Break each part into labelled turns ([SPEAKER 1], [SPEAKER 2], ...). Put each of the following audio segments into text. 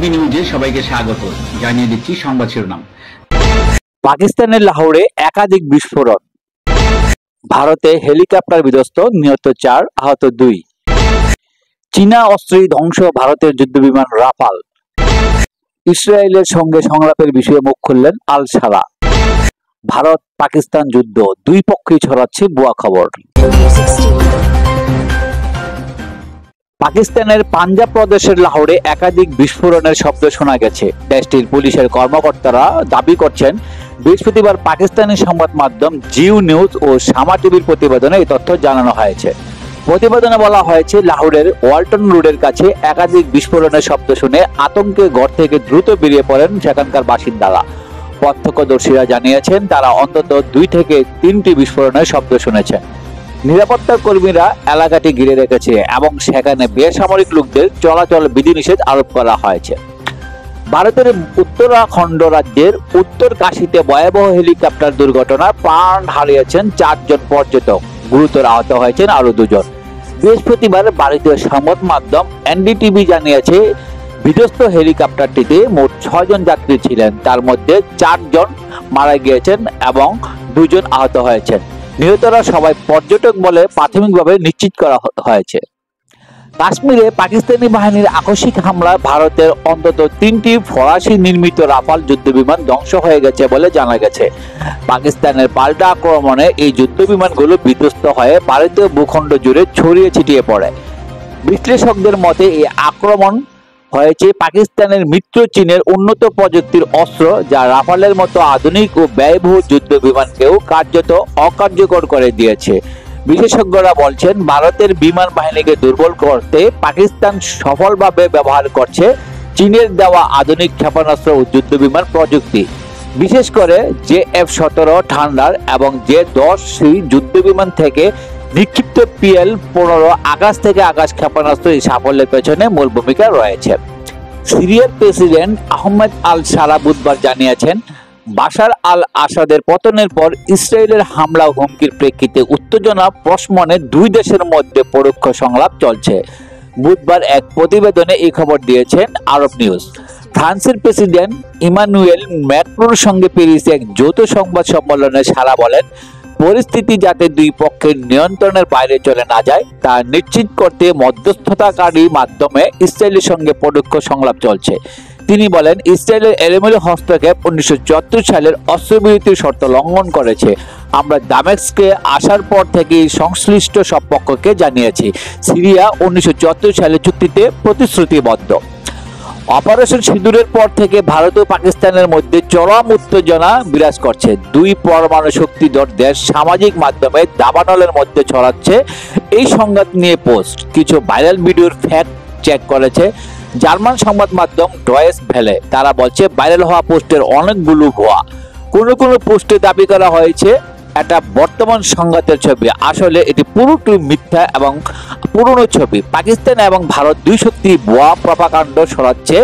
[SPEAKER 1] TV নিউজে সবাইকে স্বাগত। জানিয়ে দিচ্ছি সংবাদ শিরোনাম।
[SPEAKER 2] পাকিস্তানের লাহোরে একাধিক বিস্ফোরণ, ভারতে হেলিকপ্টার বিধ্বস্ত, নিহত 4, আহত 2। চীনা অস্ত্রে ধ্বংস ভারতের যুদ্ধবিমান রাফাল। ইসরায়েলের সঙ্গে সংলাপের বিষয়ে মুখ খুললেন আল সারা। ভারত পাকিস্তান যুদ্ধ, দুই পক্ষই ছড়াচ্ছে ভুয়া খবর। পাকিস্তানের পাঞ্জাব প্রদেশের লাহোরে একাধিক বিস্ফোরণের শব্দ শোনা গেছে। দেশটির পুলিশের কর্মকর্তারা দাবি করছেন, বৃহস্পতিবার পাকিস্তানি সংবাদ মাধ্যম জিও নিউজ ও শামা টিভির প্রতিবেদনে এই তথ্য জানানো হয়েছে। প্রতিবেদনে বলা হয়েছে, লাহোরের ওয়ালটন রোডের কাছে একাধিক বিস্ফোরণের শব্দ শুনে আতঙ্কে ঘর থেকে দ্রুত বেরিয়ে পড়েন সেখানকার বাসিন্দারা। প্রত্যক্ষদর্শীরা জানিয়েছেন, তারা অন্তত 2 থেকে 3টি বিস্ফোরণের শব্দ শুনেছেন। নিরাপত্তা কর্মীরা এলাকাটি ঘিরে রেখেছে এবং সেখানে বেসামরিক লোকদের চলাচল বিধিনিষেধ আরোপ করা হয়েছে। ভারতের উত্তরাখণ্ড রাজ্যের উত্তর কাশীতে ভয়াবহ হেলিকপ্টার দুর্ঘটনায় প্রাণ হারিয়েছেন 4 জন পর্যটক, গুরুতর আহত হয়েছেন আরো 2 জন। বৃহস্পতিবার ভারতীয় সংবাদ মাধ্যম এনডিটিভি জানিয়েছে, বিধ্বস্ত হেলিকপ্টারটিতে মোট 6 জন যাত্রী ছিলেন, তার মধ্যে 4 জন মারা গিয়েছেন এবং 2 জন আহত হয়েছেন। নিহতরা সবাই পর্যটক বলে প্রাথমিকভাবে নিশ্চিত করা হয়েছে। কাশ্মীরে পাকিস্তানি বাহিনীর আকস্মিক হামলায় ভারতের অন্তত 3টি ফরাসি নির্মিত রাফাল যুদ্ধবিমান ধ্বংস হয়ে গেছে বলে জানা গেছে। পাকিস্তানের পাল্টা আক্রমণে এই যুদ্ধবিমানগুলো বিধ্বস্ত হয়ে ভারতীয় ভূখণ্ড জুড়ে ছড়িয়ে ছিটিয়ে পড়ে। বিশ্লেষকদের মতে, এই আক্রমণ হয়েছে পাকিস্তানের মিত্র চীনের উন্নত প্রযুক্তির অস্ত্র, যা রাফালের মতো আধুনিক ও ব্যয়বহুল যুদ্ধ বিমানকেও কার্যত অকার্যকর করে দিয়েছে। বিশেষজ্ঞরা বলছেন, ভারতের বিমান বাহিনীকে দুর্বল করতে পাকিস্তান সফলভাবে ব্যবহার করছে চীনের দেওয়া আধুনিক ক্ষেপণাস্ত্র ও যুদ্ধ বিমান প্রযুক্তি। বিশেষ করে JF-17 থান্ডার এবং J-10C যুদ্ধ বিমান থেকে নিক্ষিপ্ত PL-15 আকাশ থেকে আকাশ ক্ষেপণাস্ত্র এই সাফল্যের পেছনে মূল ভূমিকা রয়েছে। সিরিয়ার প্রেসিডেন্ট আহমেদ আল সারা বুধবার জানিয়েছেন, বাশার আল আসাদের পতনের পর ইসরায়েলের হামলা হুমকির প্রেক্ষিতে উত্তেজনা প্রশমনে 2 দেশের মধ্যে পরোক্ষ সংলাপ চলছে। বুধবার এক প্রতিবেদনে এই খবর দিয়েছেন আরব নিউজ। ফ্রান্সের প্রেসিডেন্ট ইমানুয়েল ম্যাক্রোর সঙ্গে প্যারিসে এক যৌথ সংবাদ সম্মেলনে সারা বলেন, পরিস্থিতি যাতে 2 পক্ষের নিয়ন্ত্রণের বাইরে চলে না যায় তা নিশ্চিত করতে মধ্যস্থতাকারী মাধ্যমে ইসরায়েলের সঙ্গে পরোক্ষ সংলাপ চলছে। তিনি বলেন, ইসরায়েলের এলোমেলো হস্তক্ষেপ 1974 সালের অস্ত্রবিরতির শর্ত লঙ্ঘন করেছে। আমরা দামেস্কে আসার পর থেকেই সংশ্লিষ্ট সব পক্ষকে জানিয়েছি, সিরিয়া 1974 সালের চুক্তিতে প্রতিশ্রুতিবদ্ধ। অপারেশন সিঁদুরের পর থেকে ভারত ও পাকিস্তানের মধ্যে চরম উত্তেজনা বিরাজ করছে। 2 পরমাণু শক্তিধর দেশ সামাজিক মাধ্যমে দাবানলের মধ্যে ছড়াচ্ছে এই সংঘাত নিয়ে পোস্ট। কিছু ভাইরাল ভিডিওর ফ্যাক্ট চেক করেছে জার্মান সংবাদ মাধ্যম ডয়েস ভেলে। তারা বলছে, ভাইরাল হওয়া পোস্টের অনেকগুলো ভুয়া। কোনো পোস্টে দাবি করা হয়েছে এটা বর্তমান সংঘাতের ছবি, আসলে এটি পুরোটি মিথ্যা এবং পুরনো ছবি। পাকিস্তান এবং ভারত 2 শক্তি ভুয়া প্রপাগান্ডা ছড়াচ্ছে,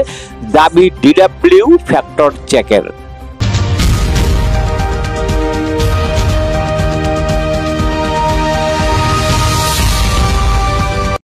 [SPEAKER 2] দাবি DW ফ্যাক্টর চেকের।